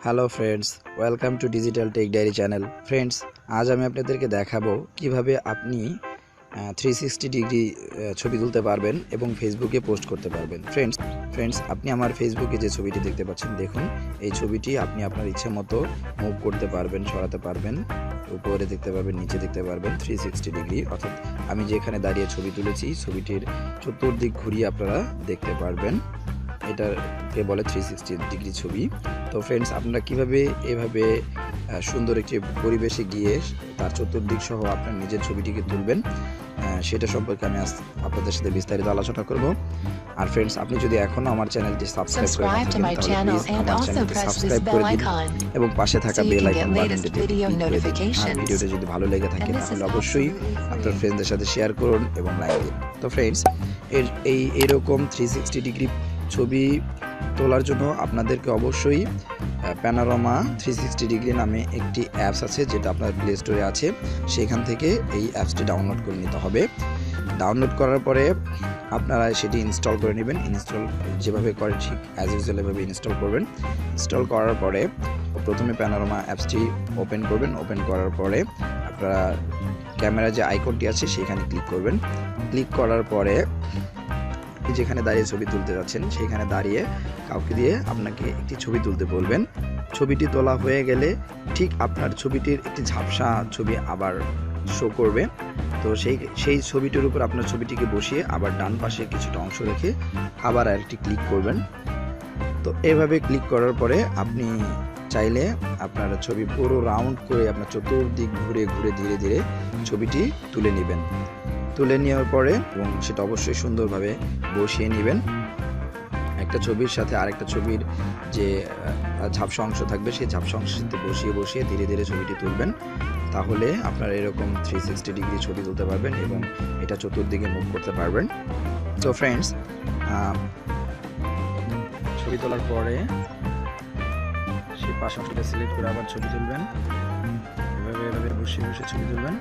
Hello friends, welcome to digital tech diary channel. Friends, আজ আমি আপনাদেরকে দেখাবো কিভাবে আপনি 360 ডিগ্রি ছবি তুলতে পারবেন এবং ফেসবুকে পোস্ট করতে পারবেন। ফ্রেন্ডস, আপনি আমার ফেসবুকে যে ছবিটি দেখতে পাচ্ছেন, দেখুন এই ছবিটি আপনি আপনার ইচ্ছে মতো মুভ করতে পারবেন, সরাতে পারবেন, উপরে দেখতে পারবেন, নিচে দেখতে পারবেন। 360 ডিগ্রি অর্থাৎ আমি যেখানে দাঁড়িয়ে ছবি তুলেছি ছবিটির চতুর্দিক ঘুরিয়ে আপনারা দেখতে পারবেন। এটাকে বলে 360 ডিগ্রি ছবি। তো ফ্রেন্ডস, আপনারা কিভাবে এভাবে সুন্দর একটি পরিবেশে গিয়ে তার চতুর্দিক সহ আপনার নিজের ছবিটিকে তুলবেন, সেটা সম্পর্কে আমি আজ আপনাদের সাথে বিস্তারিত আলোচনা করব। আর ফ্রেন্ডস, আপনি যদি এখনও আমার চ্যানেলটি সাবস্ক্রাইব করে না থাকেন তাহলে প্লিজ আমার চ্যানেলটি সাবস্ক্রাইব করে দিন এবং পাশে থাকা বেল আইকন বাটনটি ক্লিক করে দিন। আর ভিডিওটি যদি ভালো লেগে থাকে তাহলে অবশ্যই আপনার ফ্রেন্ডদের সাথে শেয়ার করুন এবং লাইক দিন। তো ফ্রেন্ডস, এইরকম 360 ডিগ্রি ছবি তোলার জন্য আপনাদেরকে অবশ্যই প্যানোরামা 360 ডিগ্রি নামে একটি অ্যাপস আছে, যেটা আপনার প্লে স্টোরে আছে। সেখান থেকে এই অ্যাপসটি ডাউনলোড করে নিতে হবে। ডাউনলোড করার পরে আপনারা সেটি ইনস্টল করে নেবেন। ইনস্টল যেভাবে করে ঠিক অ্যাজ ইউজুয়াল এভাবে ইনস্টল করবেন। ইনস্টল করার পরে প্রথমে প্যানোরামা অ্যাপসটি ওপেন করবেন। ওপেন করার পরে আপনারা ক্যামেরা যে আইকনটি আছে সেখানে ক্লিক করবেন। ক্লিক করার পরে যেখানে দাঁড়িয়ে ছবি তুলতে যাচ্ছেন সেখানে দাঁড়িয়ে কাউকে দিয়ে আপনাকে একটি ছবি তুলতে বলবেন। ছবিটি তোলা হয়ে গেলে ঠিক আপনার ছবিটির একটি ঝাপসা ছবি আবার শো করবে। তো সেই ছবিটির উপর আপনার ছবিটিকে বসিয়ে আবার ডান পাশে কিছুটা অংশ রেখে আবার আরেকটি ক্লিক করবেন। তো এভাবে ক্লিক করার পরে আপনি চাইলে আপনার ছবি পুরো রাউন্ড করে আপনার চতুর্দিক ঘুরে ঘুরে ধীরে ধীরে ছবিটি তুলে নেবেন। তুলে নেওয়ার পরে এবং সেটা অবশ্যই সুন্দরভাবে বসিয়ে নেবেন। একটা ছবির সাথে আরেকটা ছবির যে ঝাপসা অংশ থাকবে সেই ঝাপসা অংশের সাথে বসিয়ে বসিয়ে ধীরে ধীরে ছবিটি তুলবেন। তাহলে আপনারা এরকম 360 ডিগ্রি ছবি তুলতে পারবেন এবং এটা চতুর্দিকে মুভ করতে পারবেন। তো ফ্রেন্ডস, ছবি তোলার পরে সেই পাশ অংশটা সিলেক্ট করে আবার ছবি তুলবেন। এভাবে বসে বসে ছবি তুলবেন।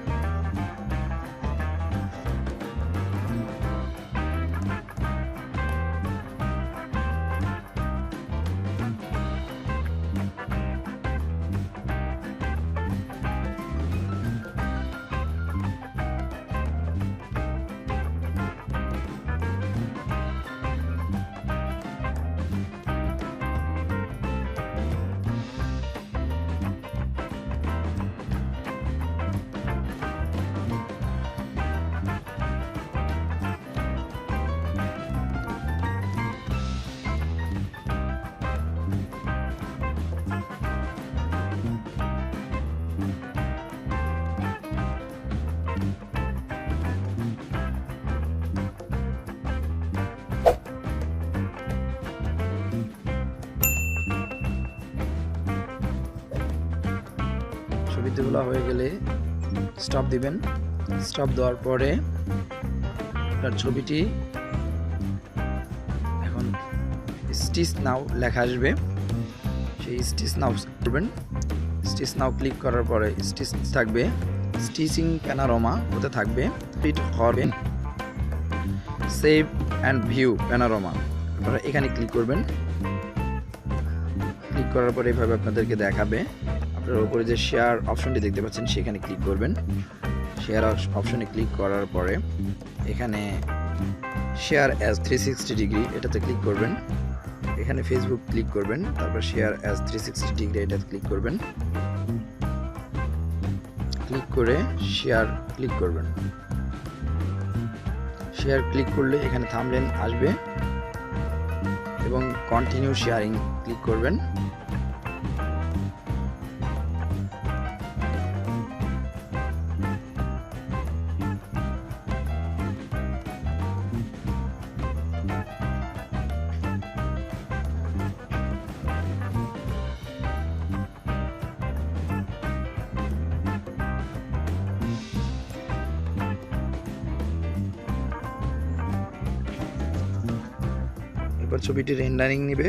ছবি তোলা হয়ে গেলে স্টপ দিবেন। স্টপ দেওয়ার পরে আপনার ছবিটি এখন স্টিচ নাও লেখা আসবে, সেই স্টিচ নাও করবেন। স্টিচ নাও ক্লিক করার পরে স্টিচ থাকবে, স্টিচিং প্যানোরামা ওতে থাকবে। ফিট হবেন সেভ অ্যান্ড ভিউ প্যানোরামা, আপনারা এখানে ক্লিক করবেন। ক্লিক করার পরে এইভাবে আপনাদেরকে দেখাবে। আপনার উপরে যে শেয়ার অপশনটি দেখতে পাচ্ছেন সেখানে ক্লিক করবেন। শেয়ার অপশনে ক্লিক করার পরে এখানে শেয়ার অ্যাজ 360 ডিগ্রি এটাতে ক্লিক করবেন। এখানে ফেসবুক ক্লিক করবেন, তারপর শেয়ার অ্যাজ 360 ডিগ্রি এটাতে ক্লিক করবেন। ক্লিক করে শেয়ার ক্লিক করবেন। শেয়ার ক্লিক করলে এখানে থাম্বনেল আসবে এবং কন্টিনিউ শেয়ারিং ক্লিক করবেন। এবার ছবিটি রেন্ডারিং নেবে।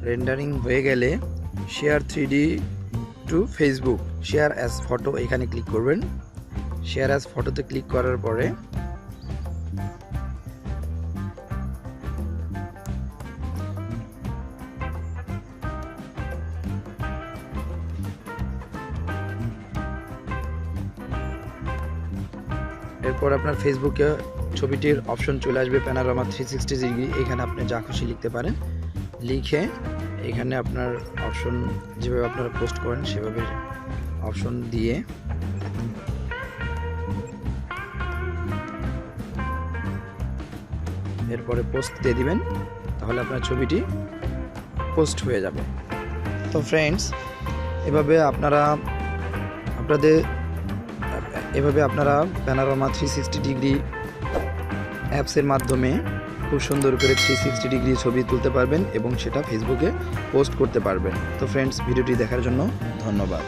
রেন্ডারিং হয়ে গেলে share 3D to Facebook, share as photo এখানে ক্লিক করবেন। শেয়ার অ্যাজ ফটোতে ক্লিক করার পরে এরপর আপনার ফেসবুকে ছবিটির অপশন চলে আসবে প্যানোরামা 360 ডিগ্রি। এখানে আপনি যা খুশি লিখতে পারেন, লিখে এখানে আপনার অপশন যেভাবে আপনারা পোস্ট করেন সেভাবে অপশন দিয়ে এরপরে পোস্ট দিয়ে দিবেন, তাহলে আপনার ছবিটি পোস্ট হয়ে যাবে। তো ফ্রেন্ডস, এভাবে আপনারা প্যানোরামা 360 ডিগ্রি অ্যাপসের মাধ্যমে খুব সুন্দর করে 360 ডিগ্রি ছবি তুলতে পারবেন এবং সেটা ফেসবুকে পোস্ট করতে পারবেন। তো ফ্রেন্ডস, ভিডিওটি দেখার জন্য ধন্যবাদ।